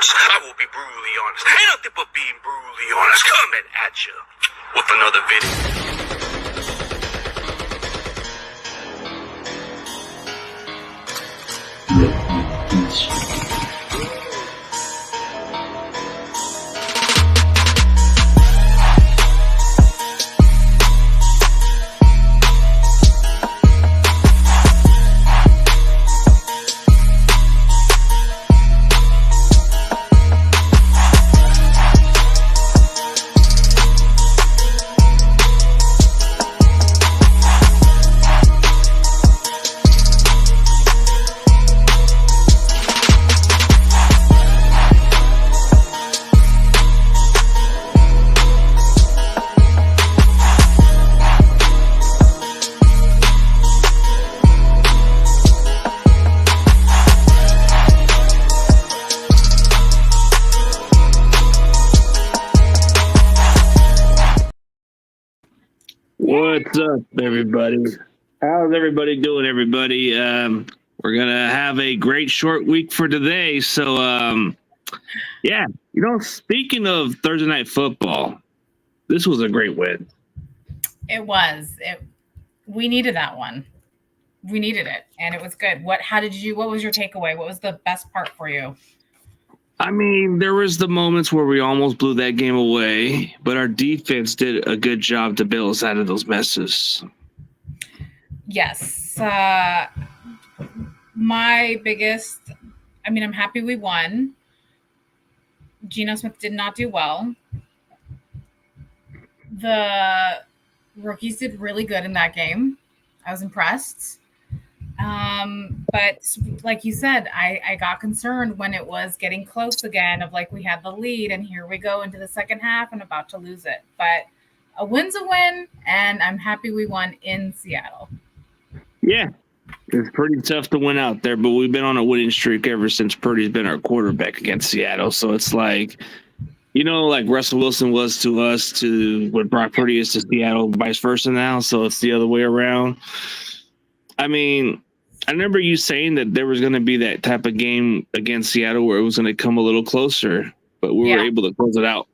honest. I will be brutally honest. Ain't nothing but being brutally honest. Coming at you with another video. What's up, everybody? How's everybody doing, everybody? We're going to have a great short week for today. So, yeah, speaking of Thursday Night Football, this was a great win. It was. We needed that one. We needed it, and it was good. What was your takeaway? What was the best part for you? I mean, there was the moments where we almost blew that game away, but our defense did a good job to bail us out of those messes. Yes. My biggest, I'm happy we won. Geno Smith did not do well. The rookies did really good in that game. I was impressed. But like you said, I got concerned when it was getting close again of like we had the lead and here we go into the second half and about to lose it. But a win's a win, and I'm happy we won in Seattle. Yeah, it's pretty tough to win out there, but we've been on a winning streak ever since Purdy's been our quarterback against Seattle. So it's like, like Russell Wilson was to us to what Brock Purdy is to Seattle, vice versa now. So it's the other way around. I mean, I remember you saying that there was going to be that type of game against Seattle where it was going to come a little closer, but we were able to close it out.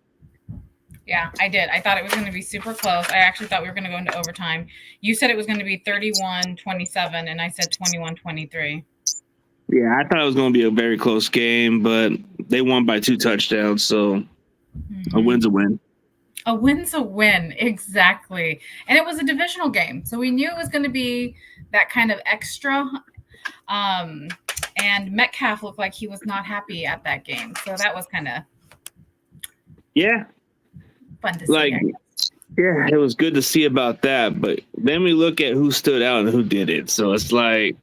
Yeah, I did. I thought it was going to be super close. I actually thought we were going to go into overtime. You said it was going to be 31-27, and I said 21-23. Yeah, I thought it was going to be a very close game, but they won by 2 touchdowns, so a win's a win. A win's a win, exactly. And it was a divisional game, so we knew it was going to be that kind of extra. And Metcalf looked like he was not happy at that game, so that was kind of fun to see. Yeah, it was good to see about that. But then we look at who stood out and who did it. So it's like,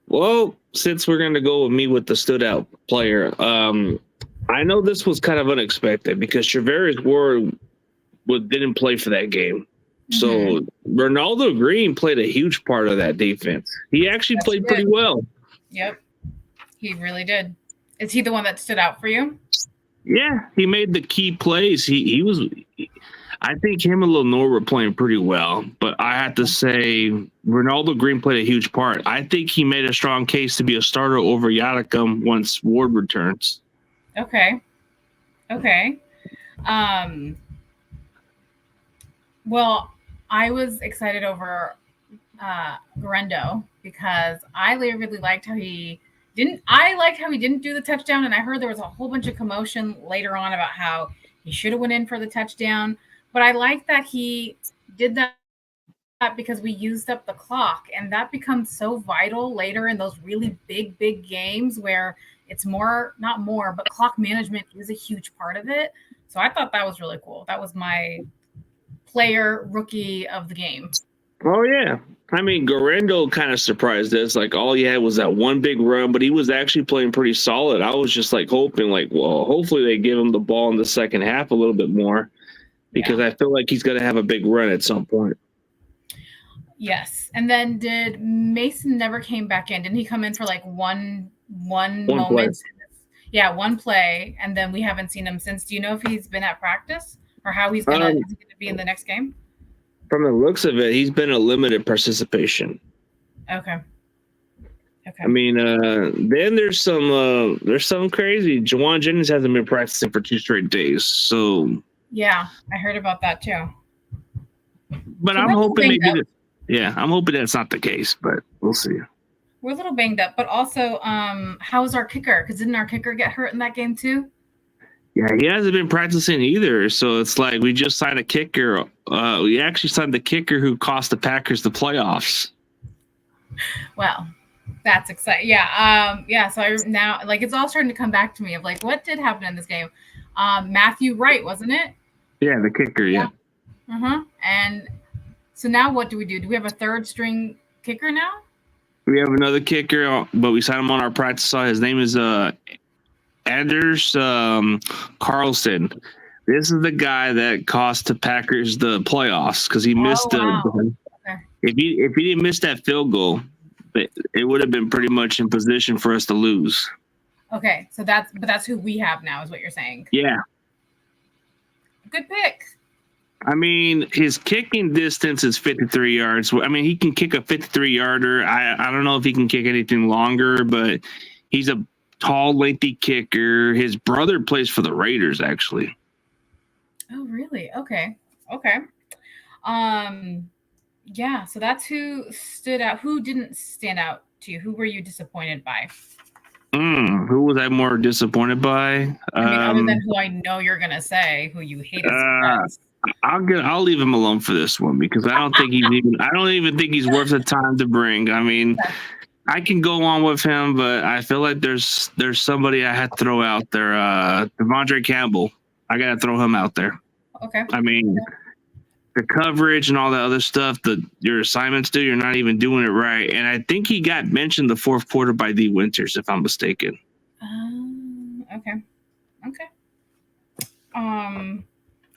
well, since we're going to go with me with the stood out player, I know this was kind of unexpected because Charvarius Ward didn't play for that game. So Ronaldo Green played a huge part of that defense. He actually played pretty well. Yep, he really did. Is he the one that stood out for you? Yeah, he made the key plays. He was. I think him and Lenore were playing pretty well, but I have to say Ronaldo Green played a huge part. I think he made a strong case to be a starter over Yadicum once Ward returns. Okay. Well, I was excited over Guerrero because I really liked how he didn't. I liked how he didn't do the touchdown, and I heard there was a whole bunch of commotion later on about how he should have went in for the touchdown. But I like that he did that because we used up the clock, and that becomes so vital later in those really big games where it's not more, but clock management is a huge part of it. So I thought that was really cool. That was my player rookie of the game. Oh, yeah. I mean, Guerrero kind of surprised us. Like, all he had was that one big run, but he was actually playing pretty solid. I was just, hoping, well, hopefully they give him the ball in the second half a little bit more because I feel like he's going to have a big run at some point. Yes. And then did Mason never came back in? Didn't he come in for, one moment? Play. Yeah, one play, and then we haven't seen him since. Do you know if he's been at practice or how he's going to be in the next game? From the looks of it, he's been a limited participation. Okay. Okay. I mean, then there's some crazy. Jawan Jennings hasn't been practicing for 2 straight days, so yeah, I heard about that too. but So I'm we're a little hoping banged maybe up. I'm hoping that's not the case, but we'll see. We're a little banged up, but also, how's our kicker? Because didn't our kicker get hurt in that game too? Yeah, he hasn't been practicing either, so it's like we just signed a kicker. We actually signed the kicker who cost the Packers the playoffs. Well, that's exciting. Yeah. Yeah. So now, like, it's all starting to come back to me of like, what did happen in this game? Matthew Wright, wasn't it? Yeah, the kicker. Yeah. And so now what do we do? Do we have a third string kicker now? We have another kicker, but we signed him on our practice squad. His name is Anders Carlson. This is the guy that cost the Packers the playoffs because he missed wow. Okay. If he didn't miss that field goal, it would have been pretty much in position for us to lose. Okay, so that's who we have now, is what you're saying. Yeah. Good pick. I mean, his kicking distance is 53 yards. I mean, he can kick a 53-yarder. I don't know if he can kick anything longer, but he's a tall, lengthy kicker. His brother plays for the Raiders, actually. Oh, really? Okay. Yeah, so that's who stood out. Who didn't stand out to you? Who were you disappointed by? Who was I more disappointed by? I mean, other than who I know you're gonna say, who you hated. I'll leave him alone for this one because I don't even think he's worth the time to bring. I mean, I can go on with him, but I feel like there's somebody I had to throw out there. Devondre Campbell. I gotta throw him out there. Okay. I mean, the coverage and all that other stuff that your assignments do, you're not even doing it right. And I think he got mentioned the fourth quarter by D. Winters, if I'm mistaken. Okay.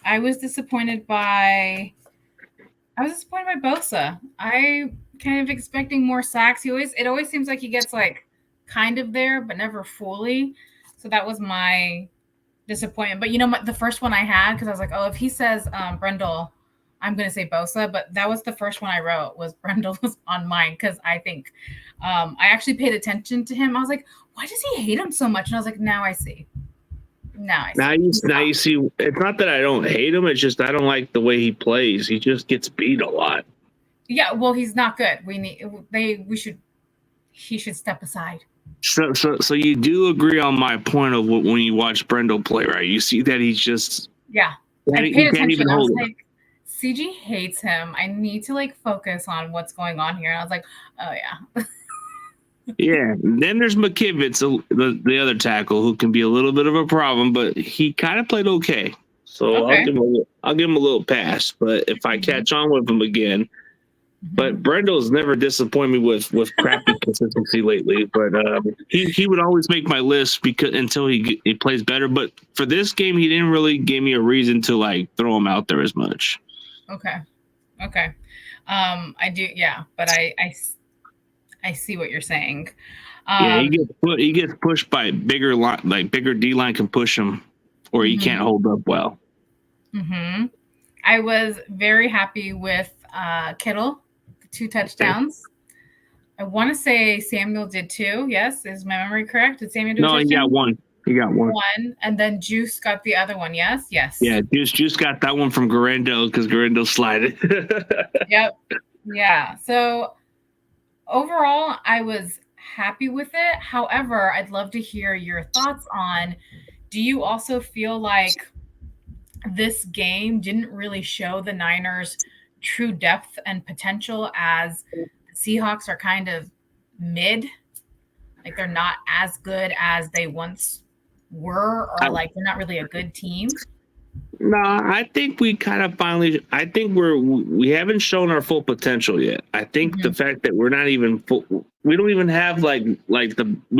I was disappointed by Bosa. I kind of expecting more sacks. It always seems like he gets like kind of there, but never fully. So that was my disappointment. But you know, the first one I had, because I was like, oh, if he says Brendel, I'm going to say Bosa. But that was the first one I wrote, was Brendel was on mine, because I think I actually paid attention to him. I was like, why does he hate him so much? And I was like, now I see. Now you see, it's not that I don't hate him. It's just I don't like the way he plays. He just gets beat a lot. Yeah, well, he's not good. He should step aside. So you do agree on my point of when you watch Brendel play, right? You see that he's just I paid attention. I was like, CG hates him. I need to like focus on what's going on here. And I was like, oh yeah. Yeah. Then there's McKivitz, the other tackle, who can be a little bit of a problem, but he kind of played okay. So okay. I'll give him a little pass. But if I catch on with him again, but Brendel's never disappointed me with crappy consistency lately. But he would always make my list until he plays better. But for this game, he didn't really give me a reason to like throw him out there as much. Okay. I do, yeah, but I see what you're saying. He gets pushed by bigger D line can push him, or he can't hold up well. Mm-hmm. I was very happy with Kittle, 2 touchdowns. I want to say Samuel did too. Yes, is my memory correct? Did Samuel do? No, he got one. One, and then Juice got the other one. Yes. Yeah, Juice got that one from Garendo because Garendo slided. Yep. Yeah. So overall, I was happy with it. However, I'd love to hear your thoughts on, do you also feel like this game didn't really show the Niners' true depth and potential, as the Seahawks are kind of mid? Like they're not as good as they once were, or like they're not really a good team? No, I think we kind of we haven't shown our full potential yet. I think the fact that we're not even we don't even have we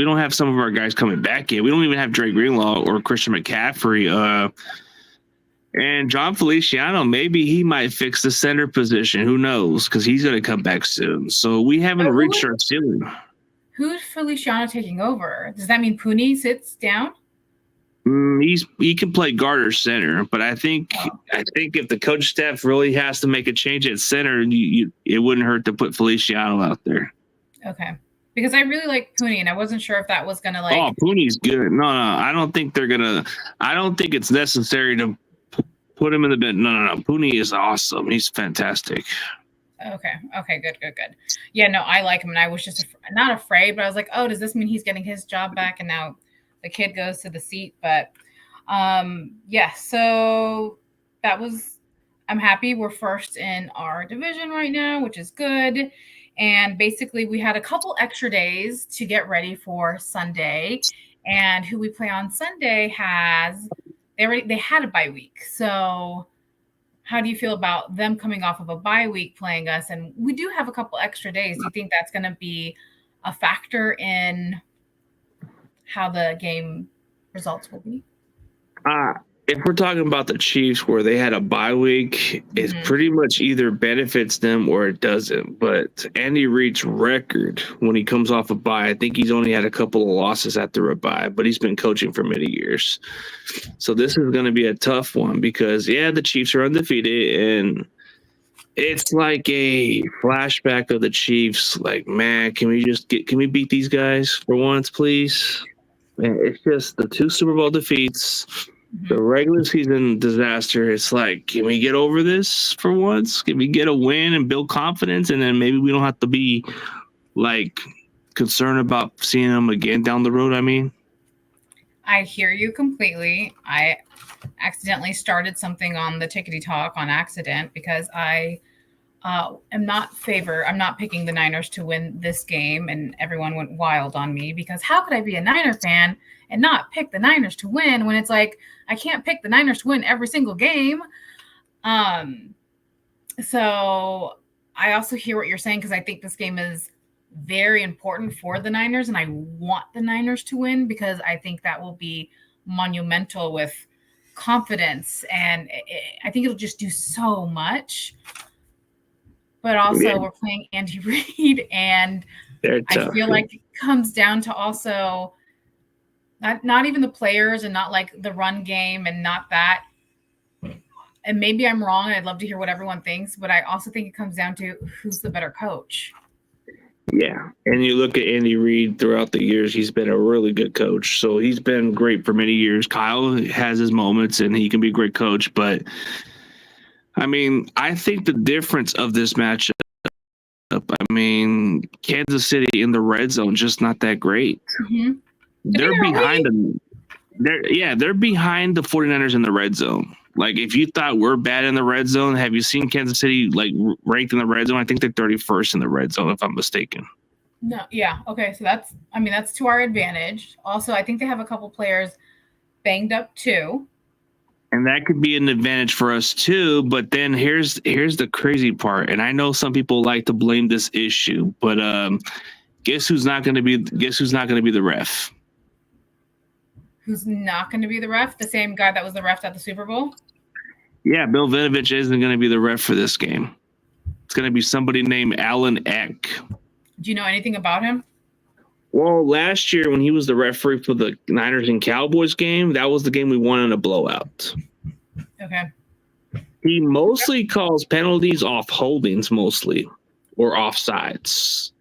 don't have some of our guys coming back yet. We don't even have Dre Greenlaw or Christian McCaffrey. And John Feliciano, maybe he might fix the center position. Who knows? Because he's going to come back soon. So we haven't reached our ceiling. Who's Feliciano taking over? Does that mean Pooney sits down? He can play guard or center, but I think if the coach staff really has to make a change at center, it wouldn't hurt to put Feliciano out there. Okay. Because I really like Pooney, and I wasn't sure if that was gonna like. Oh, Pooney's good. No, I don't think they're gonna. I don't think it's necessary to put him in the bench. No. Pooney is awesome. He's fantastic. Okay, good. Yeah, no, I like him, and I was just not afraid, but I was like, oh, does this mean he's getting his job back? And now the kid goes to the seat. But yeah, so that was. I'm happy we're first in our division right now, which is good. And basically, we had a couple extra days to get ready for Sunday. And who we play on Sunday they had a bye week, so how do you feel about them coming off of a bye week playing us? And we do have a couple extra days. Do you think that's going to be a factor in how the game results will be? If we're talking about the Chiefs where they had a bye week, it pretty much either benefits them or it doesn't. But Andy Reid's record when he comes off a bye, I think he's only had a couple of losses after a bye, but he's been coaching for many years. So this is going to be a tough one because, yeah, the Chiefs are undefeated and it's like a flashback of the Chiefs. Like, man, can we beat these guys for once, please? Man, it's just the 2 Super Bowl defeats. The regular season disaster. It's like, can we get over this for once? Can we get a win and build confidence? And then maybe we don't have to be like concerned about seeing them again down the road. I mean, I hear you completely. I accidentally started something on the Tickety Talk on accident because I am not I'm not picking the Niners to win this game. And everyone went wild on me because how could I be a Niner fan and not pick the Niners to win when it's like, I can't pick the Niners to win every single game. So I also hear what you're saying because I think this game is very important for the Niners and I want the Niners to win because I think that will be monumental with confidence and I think it'll just do so much. But also we're playing Andy Reid and I feel like it comes down to also not even the players and not like the run game and not that. And maybe I'm wrong. And I'd love to hear what everyone thinks, but I also think it comes down to who's the better coach. Yeah. And you look at Andy Reid throughout the years, he's been a really good coach. So he's been great for many years. Kyle has his moments and he can be a great coach. But I mean, I think the difference of this matchup, I mean, Kansas City in the red zone, just not that great. Mm-hmm. They're behind them. They're behind the 49ers in the red zone. Like, if you thought we're bad in the red zone, have you seen Kansas City like ranked in the red zone? I think they're 31st in the red zone, if I'm mistaken. No, yeah, okay. So that's to our advantage. Also, I think they have a couple players banged up too. And that could be an advantage for us too. But then here's the crazy part. And I know some people like to blame this issue, but guess who's not going to be the ref? Who's not going to be the ref? The same guy that was the ref at the Super Bowl? Yeah, Bill Vinovich isn't going to be the ref for this game. It's going to be somebody named Alan Eck. Do you know anything about him? Well, last year when he was the referee for the Niners and Cowboys game, that was the game we won in a blowout. Okay. He mostly calls penalties off holdings mostly or offsides.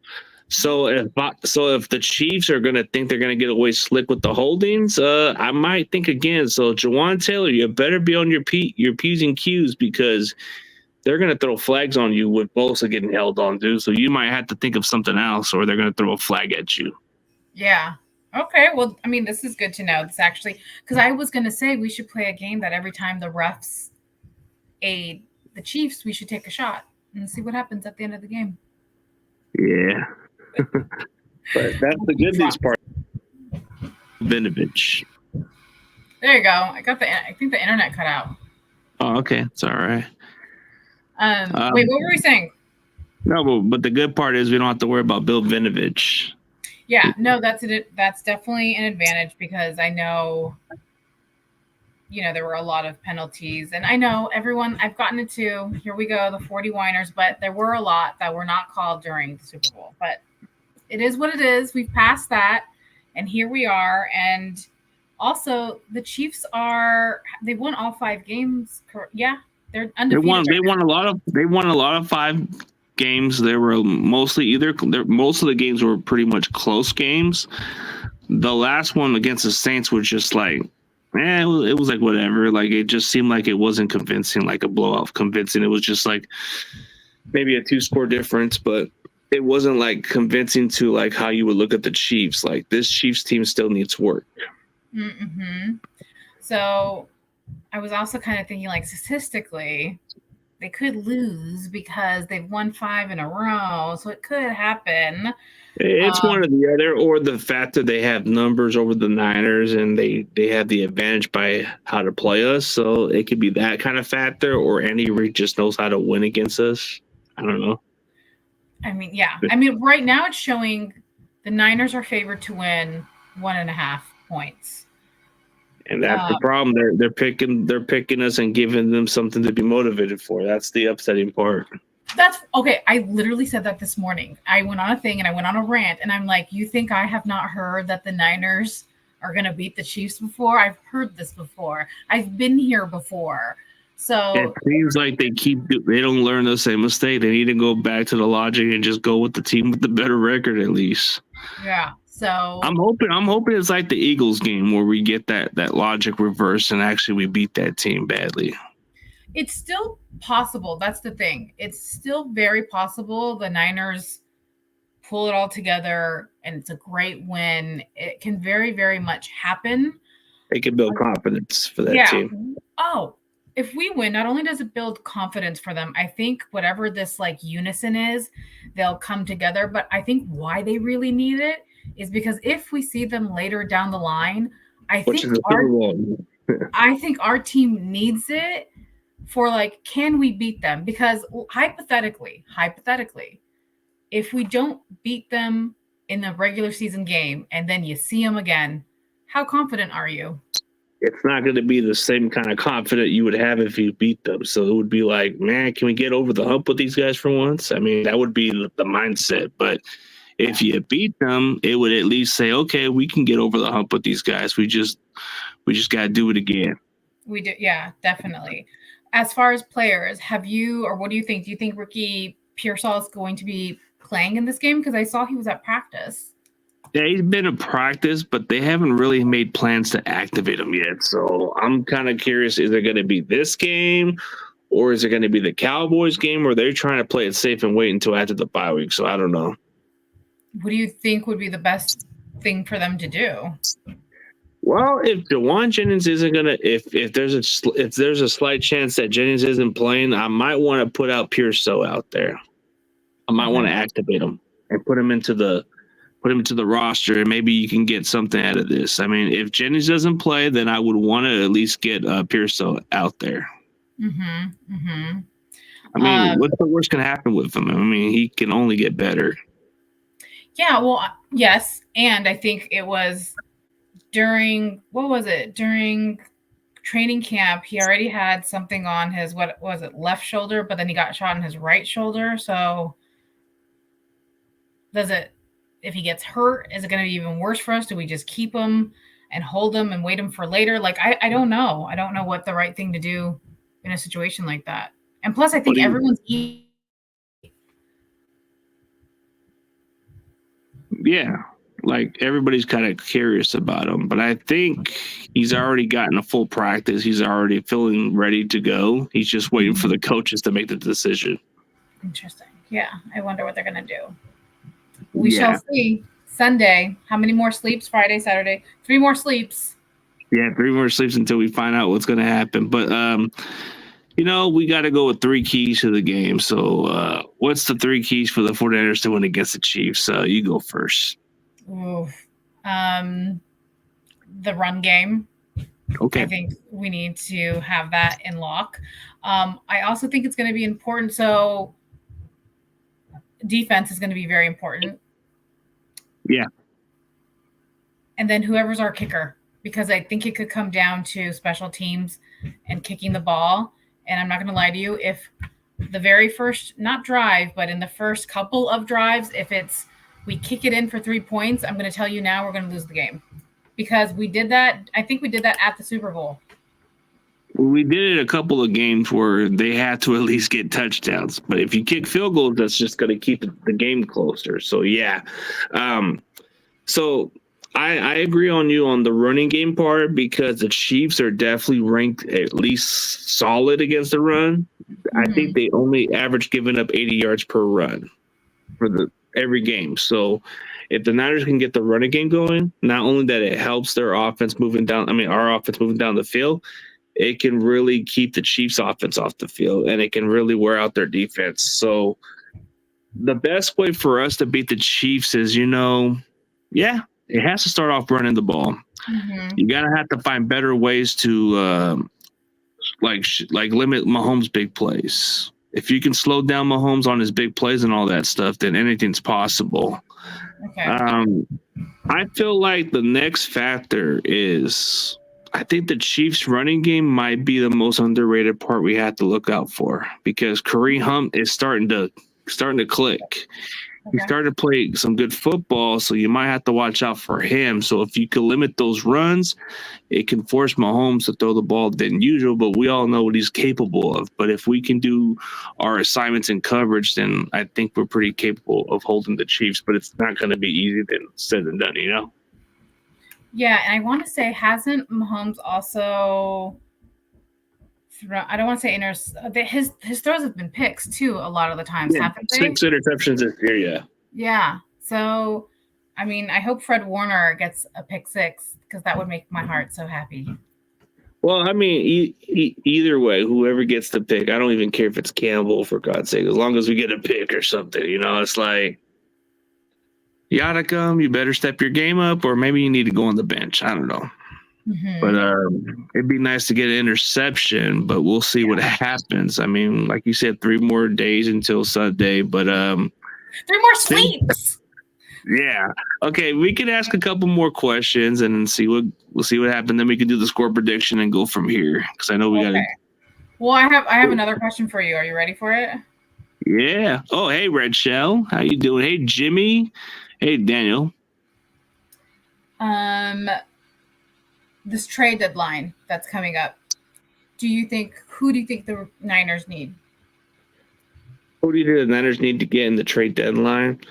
So if the Chiefs are going to think they're going to get away slick with the holdings, I might think again. So Jawan Taylor, you better be on your P's and Q's because they're going to throw flags on you with Bosa getting held on, dude. So you might have to think of something else or they're going to throw a flag at you. Yeah. Okay. Well, I mean, this is good to know. This actually, because I was going to say we should play a game that every time the refs aid the Chiefs, we should take a shot and see what happens at the end of the game. Yeah. But that's the good news part. Vinovich. There you go. I think the internet cut out. Oh, okay. It's all right. Wait, what were we saying? No, but the good part is we don't have to worry about Bill Vinovich. Yeah, no, that's definitely an advantage because I know, there were a lot of penalties, and I know I've gotten into, here we go, the 40 whiners, but there were a lot that were not called during the Super Bowl. But it is what it is. We've passed that, and here we are. And also, the Chiefs they won all 5 games. Yeah, they're undefeated. They won a lot of 5 games. They were mostly most of the games were pretty much close games. The last one against the Saints was just like, it was like whatever. Like it just seemed like it wasn't convincing, like a blowout convincing. It was just like maybe a 2-score difference, but it wasn't like convincing to like how you would look at the Chiefs. Like this Chiefs team still needs work. Mm-hmm. So I was also kind of thinking like statistically, they could lose because they've won 5 in a row. So it could happen. It's one or the other, or the fact that they have numbers over the Niners and they have the advantage by how to play us. So it could be that kind of factor, or Andy Reid just knows how to win against us. I don't know. I mean, yeah. I mean, right now it's showing the Niners are favored to win 1.5 points. And that's the problem. They're picking us and giving them something to be motivated for. That's the upsetting part. That's okay. I literally said that this morning. I went on a thing and I went on a rant, and I'm like, you think I have not heard that the Niners are going to beat the Chiefs before? I've heard this before. I've been here before. So it seems like they don't learn the same mistake. They need to go back to the logic and just go with the team with the better record at least. Yeah. So I'm hoping it's like the Eagles game where we get that logic reversed and actually we beat that team badly. It's still possible. That's the thing. It's still very possible the Niners pull it all together and it's a great win. It can very, very much happen. They can build confidence for that team. Oh, if we win, not only does it build confidence for them, I think whatever this like unison is, they'll come together. But I think why they really need it is because if we see them later down the line, I think our team needs it for like, can we beat them? Because hypothetically, if we don't beat them in the regular season game and then you see them again, how confident are you? It's not going to be the same kind of confidence you would have if you beat them. So it would be like, man, can we get over the hump with these guys for once? I mean, that would be the mindset. But if you beat them, it would at least say, okay, we can get over the hump with these guys. We just got to do it again. We do. Yeah, definitely. As far as players, what do you think? Do you think Ricky Pearsall is going to be playing in this game? Because I saw he was at practice. Yeah, he's been in practice, but they haven't really made plans to activate him yet. So I'm kind of curious, is it going to be this game or is it going to be the Cowboys game, or they're trying to play it safe and wait until after the bye week? So I don't know. What do you think would be the best thing for them to do? Well, if Jauan Jennings isn't going to – if there's a slight chance that Jennings isn't playing, I might want to put out Pearsall out there. I might want to activate him and put him into the roster, and maybe you can get something out of this. I mean, if Jennings doesn't play, then I would want to at least get Pearsall out there. Mm-hmm. Mm-hmm. I mean, what's the worst can happen with him? I mean, he can only get better. Yeah, well, yes, and I think it was during training camp, he already had something on his, left shoulder, but then he got shot in his right shoulder. So if he gets hurt, is it going to be even worse for us? Do we just keep him and hold him and wait him for later? Like, I don't know. I don't know what the right thing to do in a situation like that. And plus, I think everyone's yeah, like everybody's kind of curious about him, but I think he's already gotten a full practice. He's already feeling ready to go. He's just waiting for the coaches to make the decision. Interesting. Yeah, I wonder what they're going to do. We shall see. Sunday. How many more sleeps? Friday, Saturday. 3 more sleeps. Yeah, 3 more sleeps until we find out what's going to happen. But, we got to go with 3 keys to the game. So what's the 3 keys for the 49ers to win against the Chiefs? You go first. Ooh. The run game. Okay. I think we need to have that in lock. I also think it's going to be important. So defense is going to be very important. Yeah. And then whoever's our kicker, because I think it could come down to special teams and kicking the ball. And I'm not going to lie to you, if the very first, not drive, but in the first couple of drives, if we kick it in for 3 points, I'm going to tell you now we're going to lose the game. Because we did that. I think we did that at the Super Bowl. We did it a couple of games where they had to at least get touchdowns. But if you kick field goals, that's just going to keep the game closer. So, yeah. So I agree on you on the running game part because the Chiefs are definitely ranked at least solid against the run. I think they only average giving up 80 yards per run for every game. So if the Niners can get the running game going, not only that it helps their offense moving down, our offense moving down the field, it can really keep the Chiefs offense off the field and it can really wear out their defense. So the best way for us to beat the Chiefs is, it has to start off running the ball. You gotta have to find better ways to limit Mahomes' big plays. If you can slow down Mahomes on his big plays and all that stuff, then anything's possible. Okay. I feel like the next factor is I think the Chiefs' running game might be the most underrated part we have to look out for because Kareem Hunt is starting to click. He started to play some good football, so you might have to watch out for him. So if you can limit those runs, it can force Mahomes to throw the ball than usual, but we all know what he's capable of. But if we can do our assignments in coverage, then I think we're pretty capable of holding the Chiefs, but it's not going to be easy than said and done, Yeah, and I want to say, hasn't Mahomes also I don't want to say his throws have been picks too a lot of the times, haven't they? 6 interceptions this year, yeah. Yeah. So, I hope Fred Warner gets a pick 6 because that would make my heart so happy. Well, either way, whoever gets the pick, I don't even care if it's Campbell, for God's sake, as long as we get a pick or something. It's like, you better step your game up, or maybe you need to go on the bench. I don't know. But it'd be nice to get an interception, but we'll see what happens. Like you said, 3 more days until Sunday, but 3 more sleeps. Yeah. Okay, we can ask a couple more questions and we'll see what happens. Then we can do the score prediction and go from here because I know we got to. Well, I have another question for you. Are you ready for it? Yeah. Oh, hey, Red Shell, how you doing? Hey, Jimmy. Hey, Daniel. This trade deadline that's coming up, who do you think the Niners need? Who do you think the Niners need to get in the trade deadline?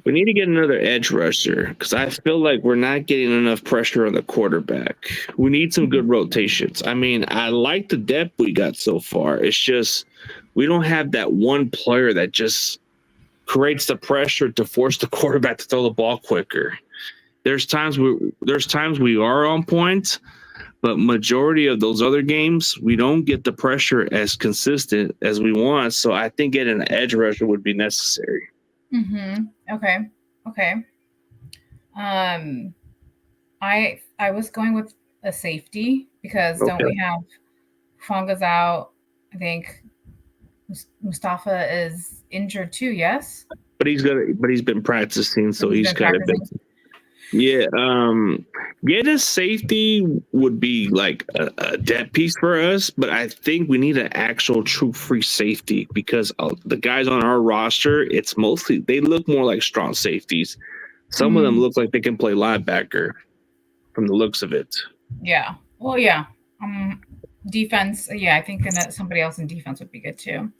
We need to get another edge rusher because I feel like we're not getting enough pressure on the quarterback. We need some good rotations. I like the depth we got so far. It's just we don't have that one player that just creates the pressure to force the quarterback to throw the ball quicker. There's times we are on point, but majority of those other games we don't get the pressure as consistent as we want. So I think getting an edge rusher would be necessary. Okay. I was going with a safety because don't we have Fonga's out? I think Mustafa is injured too. Yes, but he's been practicing, so he's kind of been. Yeah, get a safety would be like a dead piece for us, but I think we need an actual true free safety because the guys on our roster, it's mostly they look more like strong safeties. Some of them look like they can play linebacker from the looks of it. Yeah. Well, yeah. Defense. Yeah, I think that somebody else in defense would be good too.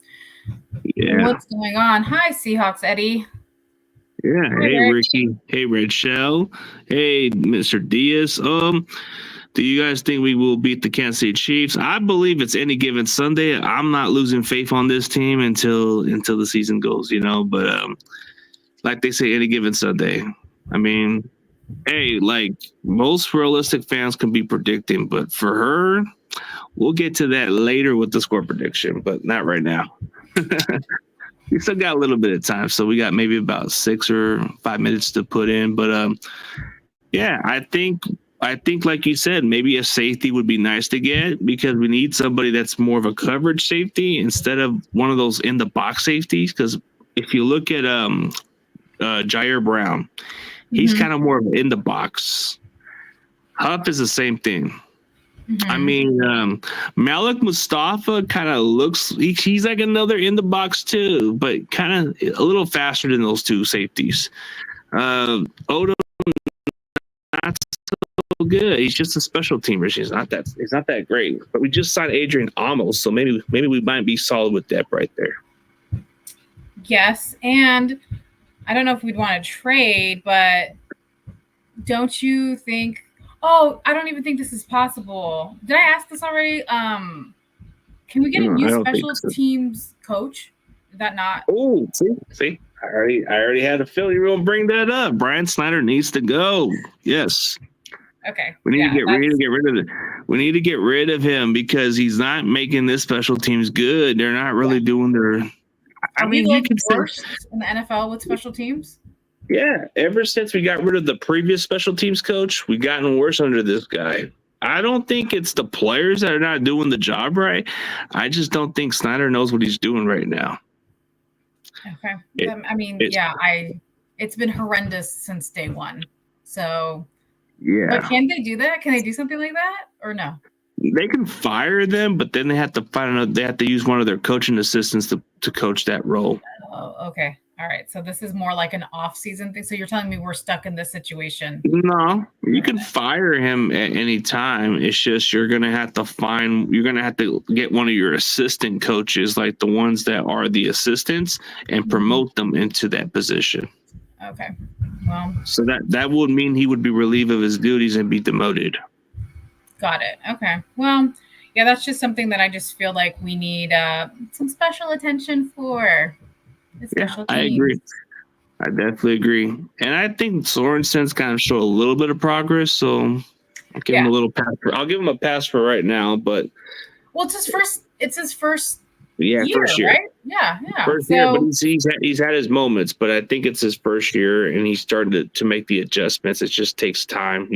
Yeah. What's going on? Hi, Seahawks Eddie. Yeah. Hey, Ricky. Hey, Red Shell. Hey, Mr. Diaz. Do you guys think we will beat the Kansas City Chiefs? I believe it's any given Sunday. I'm not losing faith on this team until the season goes, But like they say, any given Sunday. Hey, like most realistic fans can be predicting, but for her, we'll get to that later with the score prediction, but not right now. We still got a little bit of time, so we got maybe about 6 or 5 minutes to put in. But yeah, I think like you said, maybe a safety would be nice to get because we need somebody that's more of a coverage safety instead of one of those in the box safeties. Because if you look at Jair Brown, he's kind of more of in the box. Huff is the same thing. Malik Mustafa kind of looks he's like another in the box too, but kind of a little faster than those two safeties. Odo, not so good. He's just a special teamer. He's not that great. But we just signed Adrian Amos, so maybe we might be solid with depth right there. Yes, and I don't know if we'd want to trade, but don't you think? Oh, I don't even think this is possible. Did I ask this already? Can we get a new special teams coach? Is that not? Oh, see, I already had a feeling you were gonna bring that up. Brian Snyder needs to go. Yes. Okay. We need to get rid of it. We need to get rid of him because he's not making this special teams good. They're not really doing their. I mean, you can worst in the NFL with special teams. Yeah, ever since we got rid of the previous special teams coach, we've gotten worse under this guy. I don't think it's the players that are not doing the job right. I just don't think Snyder knows what he's doing right now. Okay. It's been horrendous since day one. So, yeah. But can they do that? Can they do something like that or no? They can fire them, but then they have to use one of their coaching assistants to coach that role. Oh, okay. All right. So this is more like an off-season thing. So you're telling me we're stuck in this situation? No, you can fire him at any time. It's just you're gonna have to get one of your assistant coaches, like the ones that are the assistants, and promote them into that position. Okay. Well. So that would mean he would be relieved of his duties and be demoted. Got it. Okay. Well, yeah, that's just something that I just feel like we need some special attention for. Yeah, I agree. I definitely agree. And I think Sorensen's kind of showed a little bit of progress, so I'll give him a little pass. I'll give him a pass for right now, but it's his first year, right? Yeah. First year, but he's had his moments, but I think it's his first year and he's starting to make the adjustments. It just takes time,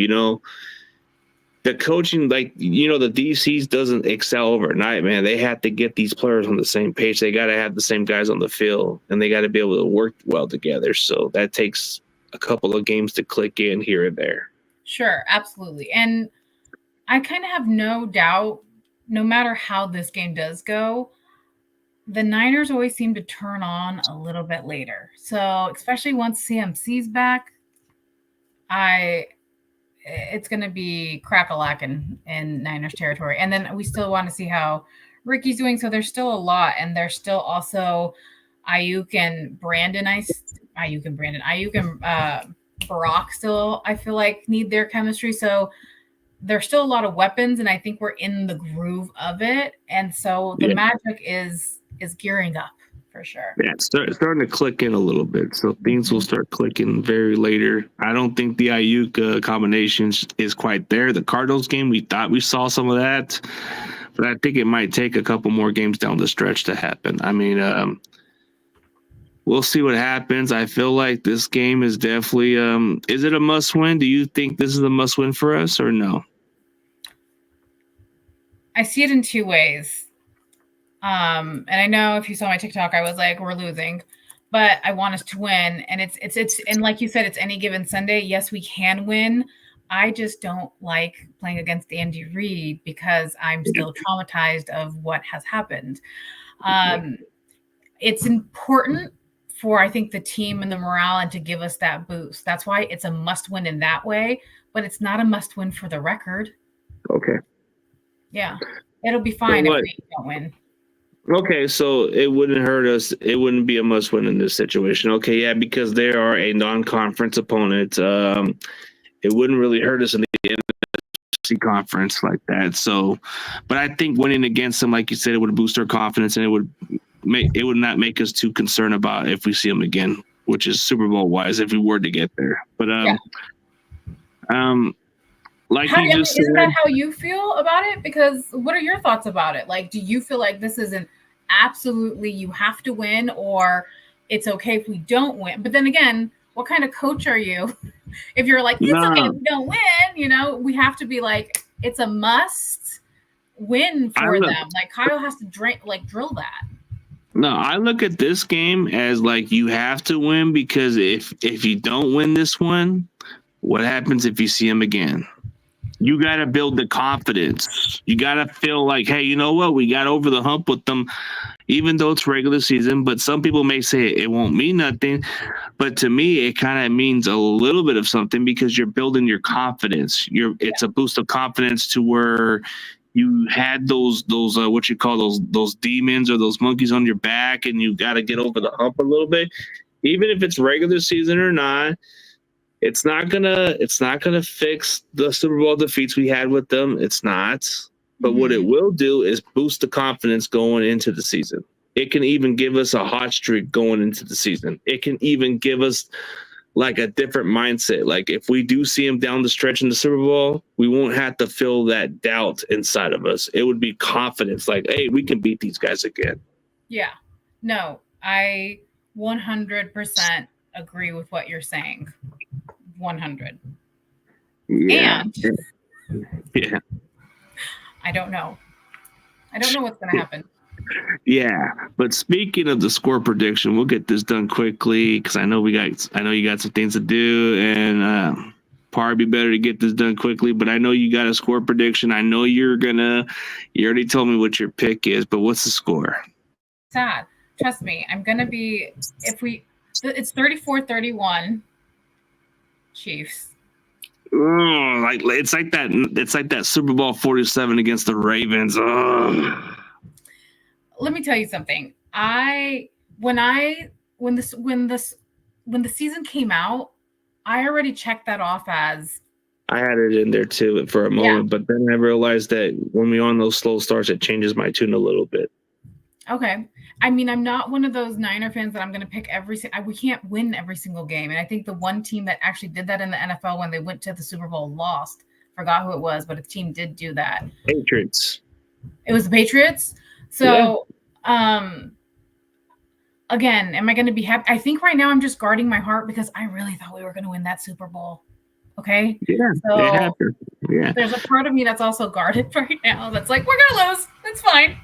The coaching, the DCs doesn't excel overnight, man. They have to get these players on the same page. They got to have the same guys on the field, and they got to be able to work well together. So that takes a couple of games to click in here and there. Sure, absolutely. And I kind of have no doubt, no matter how this game does go, the Niners always seem to turn on a little bit later. So especially once CMC's back, it's going to be crack-a-lackin' in Niners territory. And then we still want to see how Ricky's doing. So there's still a lot. And there's still also Ayuk and Brock still, I feel like, need their chemistry. So there's still a lot of weapons. And I think we're in the groove of it. And so the magic is gearing up. For sure. Yeah, it's starting to click in a little bit. So things will start clicking very later. I don't think the Ayuk combination is quite there. The Cardinals game, we thought we saw some of that, but I think it might take a couple more games down the stretch to happen. I mean, we'll see what happens. I feel like this game is definitely is it a must win? Do you think this is a must win for us or no? I see it in two ways. And I know if you saw my TikTok, I was like, we're losing, but I want us to win. And it's, and like you said, it's any given Sunday. Yes, we can win. I just don't like playing against Andy Reid because I'm still traumatized of what has happened. It's important for, I think, the team and the morale and to give us that boost. That's why it's a must win in that way, but it's not a must win for the record. Okay. Yeah. It'll be fine if we don't win. Okay, so it wouldn't hurt us. It wouldn't be a must-win in this situation. Okay, yeah, because they are a non-conference opponent. It wouldn't really hurt us in the NFC conference like that. So, but I think winning against them, like you said, it would boost our confidence, and it would not make us too concerned about if we see them again, which is Super Bowl wise if we were to get there. But like isn't that how you feel about it? Because what are your thoughts about it? Like, do you feel like this is an absolutely you have to win, or it's okay if we don't win? But then again, what kind of coach are you? If you're like, it's okay if we don't win, we have to be like, it's a must win for them. Like Kyle has to drill that. No, I look at this game as like you have to win because if you don't win this one, what happens if you see them again? You got to build the confidence. You got to feel like, hey, you know what? We got over the hump with them, even though it's regular season. But some people may say it won't mean nothing. But to me, it kind of means a little bit of something because you're building your confidence. It's a boost of confidence to where you had those what you call those demons or those monkeys on your back, and you got to get over the hump a little bit, even if it's regular season or not. It's not gonna fix the Super Bowl defeats we had with them. It's not. But what it will do is boost the confidence going into the season. It can even give us a hot streak going into the season. It can even give us like a different mindset. Like if we do see them down the stretch in the Super Bowl, we won't have to feel that doubt inside of us. It would be confidence. Like, hey, we can beat these guys again. Yeah. No, I 100% agree with what you're saying. 100. Yeah. And yeah. I don't know what's going to happen. Yeah, but speaking of the score prediction, we'll get this done quickly because I know you got some things to do, and probably better to get this done quickly. But I know you got a score prediction. I know you already told me what your pick is, but what's the score? Sad. Trust me, I'm gonna be it's 34-31. Chiefs. Oh, it's like that Super Bowl 47 against the Ravens. Oh. Let me tell you something. When the season came out, I already checked that off as I had it in there too for a moment, but then I realized that when we're on those slow starts, it changes my tune a little bit. Okay. I mean, I'm not one of those Niner fans that I'm going to pick we can't win every single game. And I think the one team that actually did that in the NFL when they went to the Super Bowl lost. Forgot who it was, but a team did do that. Patriots. It was the Patriots. So, again, am I going to be happy? I think right now I'm just guarding my heart because I really thought we were going to win that Super Bowl. Okay. Yeah. So there's a part of me that's also guarded right now. That's like, we're going to lose. That's fine.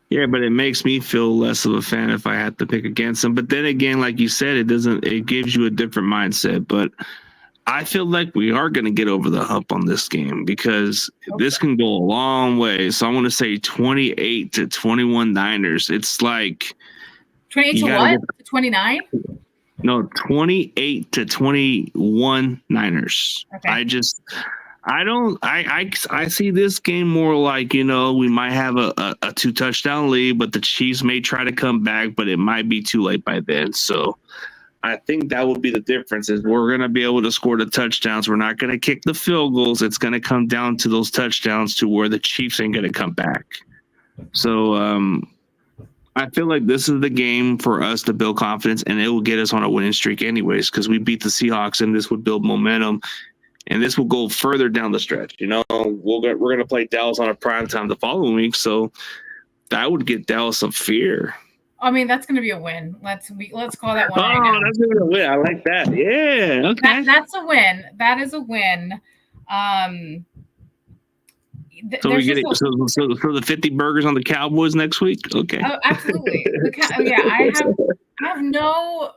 Yeah, but it makes me feel less of a fan if I have to pick against them. But then again, like you said, it gives you a different mindset. But I feel like we are going to get over the hump on this game because this can go a long way. So I want to say 28-21 Niners. It's like 28 to what? 29? No, 28-21 Niners. Okay. I see this game more like, we might have a 2-touchdown lead, but the Chiefs may try to come back, but it might be too late by then. So I think that would be the difference is we're going to be able to score the touchdowns. We're not going to kick the field goals. It's going to come down to those touchdowns to where the Chiefs ain't going to come back. So I feel like this is the game for us to build confidence, and it will get us on a winning streak anyways because we beat the Seahawks, and this would build momentum. And this will go further down the stretch. We're going to play Dallas on a prime time the following week, so that would get Dallas some fear. I mean, that's going to be a win. Let's call that one. Oh, that's going to be a win. I like that. Yeah, okay. That's a win. That is a win. So the 50 burgers on the Cowboys next week. Okay. Oh, absolutely. I have no.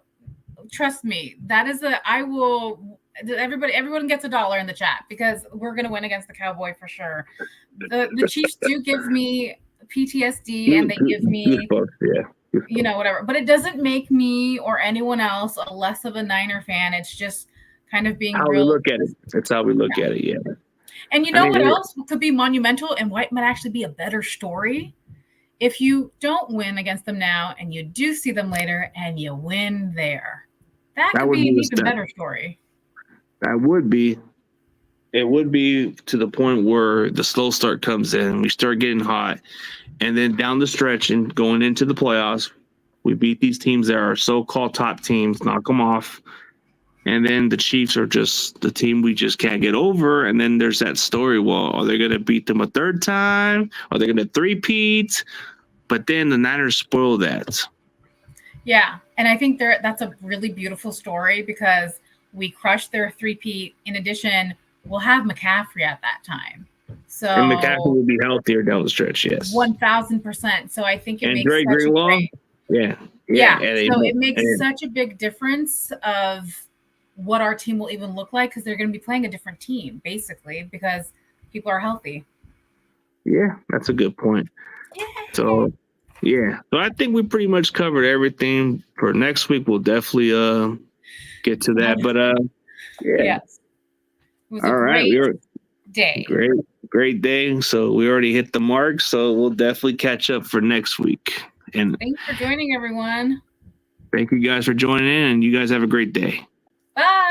Trust me. That is I will. Everyone gets $1 in the chat because we're going to win against the Cowboy for sure. The Chiefs do give me PTSD and they give me, whatever. But it doesn't make me or anyone else a less of a Niner fan. It's just kind of being how we look at it. That's how we look at it. Yeah. And you know what else could be monumental and what might actually be a better story? If you don't win against them now and you do see them later and you win there. That could be an even better story. That would be. It would be to the point where the slow start comes in. We start getting hot. And then down the stretch and going into the playoffs, we beat these teams that are so-called top teams, knock them off. And then the Chiefs are just the team we just can't get over. And then there's that story. Well, are they going to beat them a third time? Are they going to three-peat? But then the Niners spoil that. Yeah. And I think that's a really beautiful story because we crushed their three-peat. In addition, we'll have McCaffrey at that time. So and McCaffrey will be healthier down the stretch, yes. 1,000%. So I think it makes Dre Greenlaw, so it makes such a big difference of what our team will even look like because they're going to be playing a different team basically because people are healthy. Yeah, that's a good point. So, yeah. So I think we pretty much covered everything for next week. We'll definitely get to that. But yeah. Yes. It was All right. day. Great day. So we already hit the mark. So we'll definitely catch up for next week. And thanks for joining, everyone. thank you guys for joining in, and you guys have a great day. Bye.